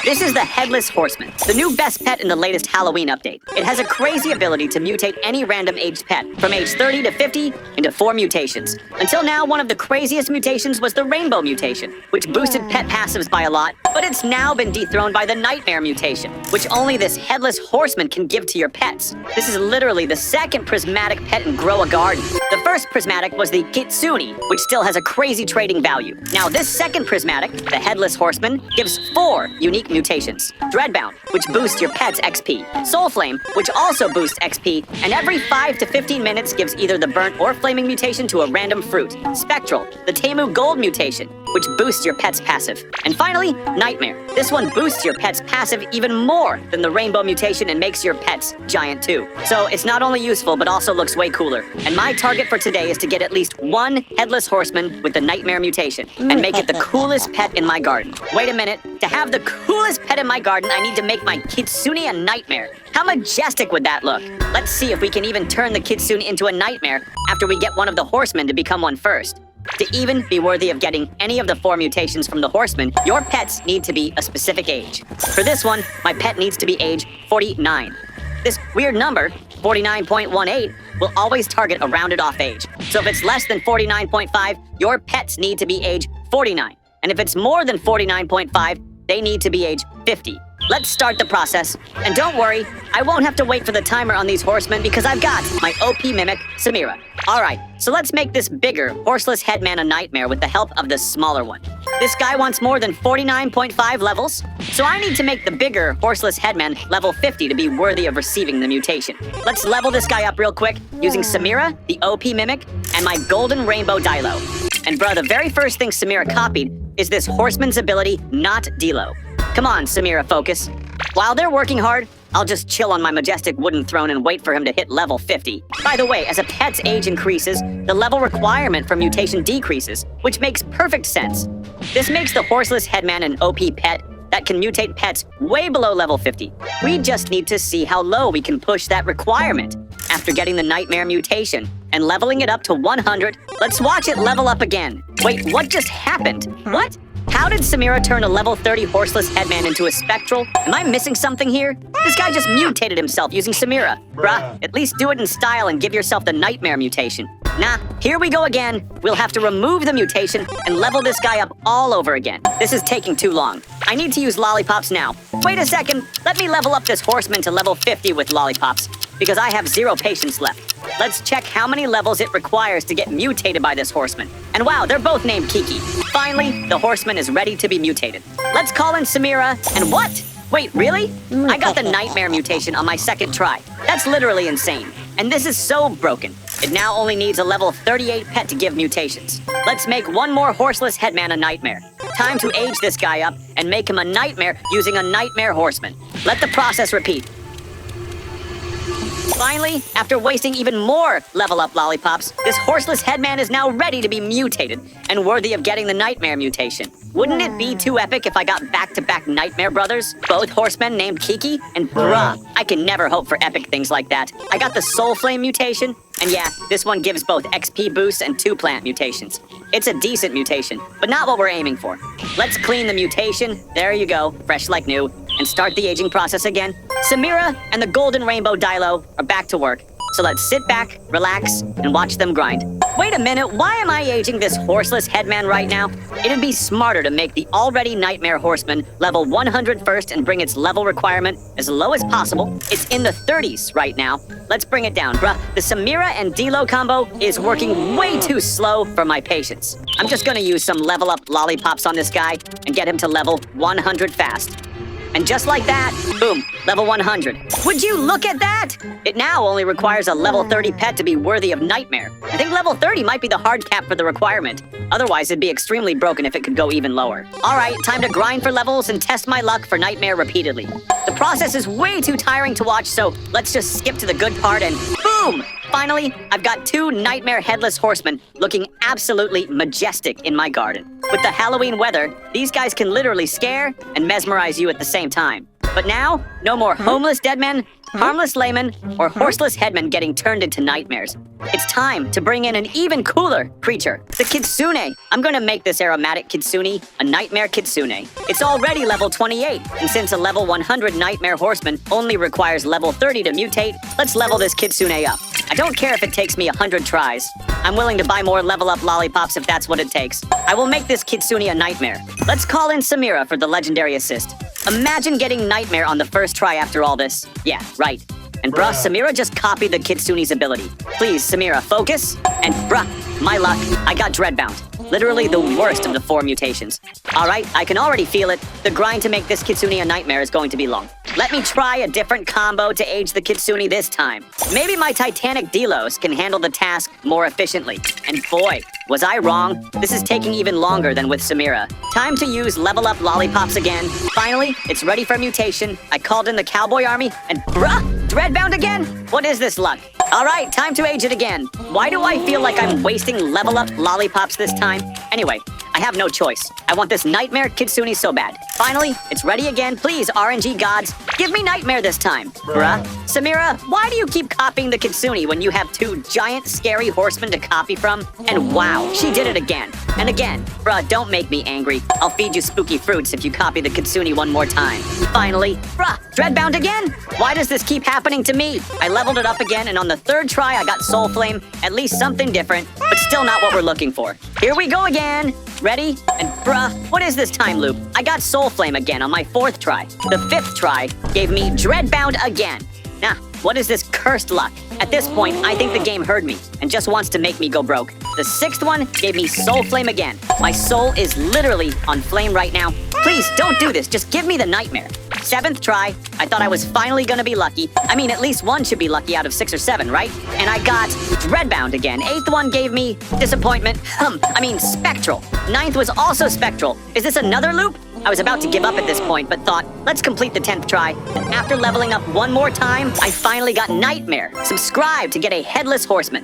This is the Headless Horseman, the new best pet in the latest Halloween update. It has a crazy ability to mutate any random aged pet, from age 30 to 50, into 4 mutations. Until now, one of the craziest mutations was the Rainbow Mutation, which boosted pet passives by a lot, but it's now been dethroned by the Nightmare Mutation, which only this Headless Horseman can give to your pets. This is literally the second prismatic pet in Grow a Garden. The first prismatic was the KITSUNE, which still has a crazy trading value. Now this second prismatic, the Headless Horseman, gives 4 unique mutations. Dreadbound, which boosts your pet's XP. Soulflame, which also boosts XP, and every 5 to 15 minutes gives either the burnt or flaming mutation to a random fruit. Spectral, the Temu Gold mutation, which boosts your pet's passive. And finally, Nightmare. This one boosts your pet's passive even more than the Rainbow mutation and makes your pets giant too. So it's not only useful, but also looks way cooler. And my target for today is to get at least 1 Headless Horseman with the Nightmare mutation and make it the coolest pet in my garden. Wait a minute. To have the coolest pet in my garden, I need to make my KITSUNE a nightmare. How majestic would that look? Let's see if we can even turn the KITSUNE into a nightmare after we get one of the horsemen to become one first. To even be worthy of getting any of the 4 mutations from the horseman, your pets need to be a specific age. For this one, my pet needs to be age 49. This weird number, 49.18, will always target a rounded off age. So if it's less than 49.5, your pets need to be age 49. And if it's more than 49.5, they need to be age 50. Let's start the process. And don't worry, I won't have to wait for the timer on these horsemen because I've got my OP mimic, Samira. Alright, so let's make this bigger, horseless headman a nightmare with the help of the smaller one. This guy wants more than 49.5 levels, so I need to make the bigger, horseless headman level 50 to be worthy of receiving the mutation. Let's level this guy up real quick using Samira, the OP mimic, and my golden rainbow Dilo. And bruh, the very first thing Samira copied is this horseman's ability, not Dilo. Come on, Samira, focus. While they're working hard, I'll just chill on my majestic wooden throne and wait for him to hit level 50. By the way, as a pet's age increases, the level requirement for mutation decreases, which makes perfect sense. This makes the horseless headman an OP pet that can mutate pets way below level 50. We just need to see how low we can push that requirement. After getting the Nightmare mutation and leveling it up to 100, let's watch it level up again. Wait, what just happened? What? How did Samira turn a level 30 horseless headman into a spectral? Am I missing something here? This guy just mutated himself using Samira. Bruh, at least do it in style and give yourself the Nightmare mutation. Nah, here we go again. We'll have to remove the mutation and level this guy up all over again. This is taking too long. I need to use lollipops now. Wait a second, let me level up this horseman to level 50 with lollipops, because I have 0 patience left. Let's check how many levels it requires to get mutated by this horseman. And wow, they're both named Kiki. Finally, the horseman is ready to be mutated. Let's call in Samira, and what? Wait, really? I got the Nightmare mutation on my second try. That's literally insane. And this is so broken. It now only needs a level 38 pet to give mutations. Let's make one more horseless headman a nightmare. Time to age this guy up and make him a nightmare using a nightmare horseman. Let the process repeat. Finally, after wasting even more level up lollipops, this horseless headman is now ready to be mutated and worthy of getting the Nightmare mutation. Wouldn't it be too epic if I got back-to-back Nightmare brothers? Both horsemen named Kiki? And bruh, I can never hope for epic things like that. I got the Soulflame mutation, and yeah, this one gives both XP boosts and 2 plant mutations. It's a decent mutation, but not what we're aiming for. Let's clean the mutation, there you go, fresh like new, and start the aging process again. Samira and the golden rainbow Dilo are back to work, so let's sit back, relax, and watch them grind. Wait a minute, why am I aging this horseless headman right now? It'd be smarter to make the already Nightmare Horseman level 100 first and bring its level requirement as low as possible. It's in the 30s right now. Let's bring it down, bruh. The Samira and Dilo combo is working way too slow for my patience. I'm just gonna use some level up lollipops on this guy and get him to level 100 fast. And just like that, boom, level 100. Would you look at that? It now only requires a level 30 pet to be worthy of Nightmare. I think level 30 might be the hard cap for the requirement. Otherwise, it'd be extremely broken if it could go even lower. Alright, time to grind for levels and test my luck for Nightmare repeatedly. The process is way too tiring to watch, so let's just skip to the good part and boom! Finally, I've got 2 Nightmare Headless Horsemen looking absolutely majestic in my garden. With the Halloween weather, these guys can literally scare and mesmerize you at the same time. But now, no more homeless dead men, harmless layman, or horseless headman getting turned into nightmares. It's time to bring in an even cooler creature, the Kitsune. I'm gonna make this aromatic Kitsune a nightmare Kitsune. It's already level 28, and since a level 100 nightmare horseman only requires level 30 to mutate, let's level this Kitsune up. I don't care if it takes me 100 tries. I'm willing to buy more level up lollipops if that's what it takes. I will make this Kitsune a nightmare. Let's call in Samira for the legendary assist. Imagine getting nightmare on the first try after all this. Yeah, right. And bruh, Samira just copied the Kitsune's ability. Please, Samira, focus. And bruh, my luck, I got Dreadbound. Literally the worst of the 4 mutations. Alright, I can already feel it. The grind to make this Kitsune a nightmare is going to be long. Let me try a different combo to age the Kitsune this time. Maybe my Titanic Delos can handle the task more efficiently. And boy, was I wrong? This is taking even longer than with Samira. Time to use level up lollipops again. Finally, it's ready for mutation. I called in the cowboy army and bruh, Dreadbound again? What is this luck? Alright, time to age it again. Why do I feel like I'm wasting level up lollipops this time? Anyway, I have no choice. I want this nightmare Kitsune so bad. Finally, it's ready again. Please, RNG gods, give me nightmare this time. Bruh. Samira, why do you keep copying the Kitsune when you have 2 giant scary horsemen to copy from? And wow, she did it again. And again. Bruh, don't make me angry. I'll feed you spooky fruits if you copy the Kitsune one more time. Finally. Bruh, Dreadbound again? Why does this keep happening to me? I leveled it up again, and on the 3rd try, I got Soul Flame. At least something different, but still not what we're looking for. Here we go again. Ready? And bruh, what is this time loop? I got Soul Flame again on my 4th try. The 5th try gave me Dreadbound again. Nah, what is this cursed luck? At this point, I think the game heard me and just wants to make me go broke. The 6th one gave me Soul Flame again. My soul is literally on flame right now. Please, don't do this. Just give me the nightmare. 7th try, I thought I was finally gonna be lucky. I mean, at least one should be lucky out of 6 or 7, right? And I got Dreadbound again. 8th one gave me disappointment. Spectral. 9th was also spectral. Is this another loop? I was about to give up at this point, but thought, let's complete the 10th try. And after leveling up one more time, I finally got Nightmare. Subscribe to get a headless horseman.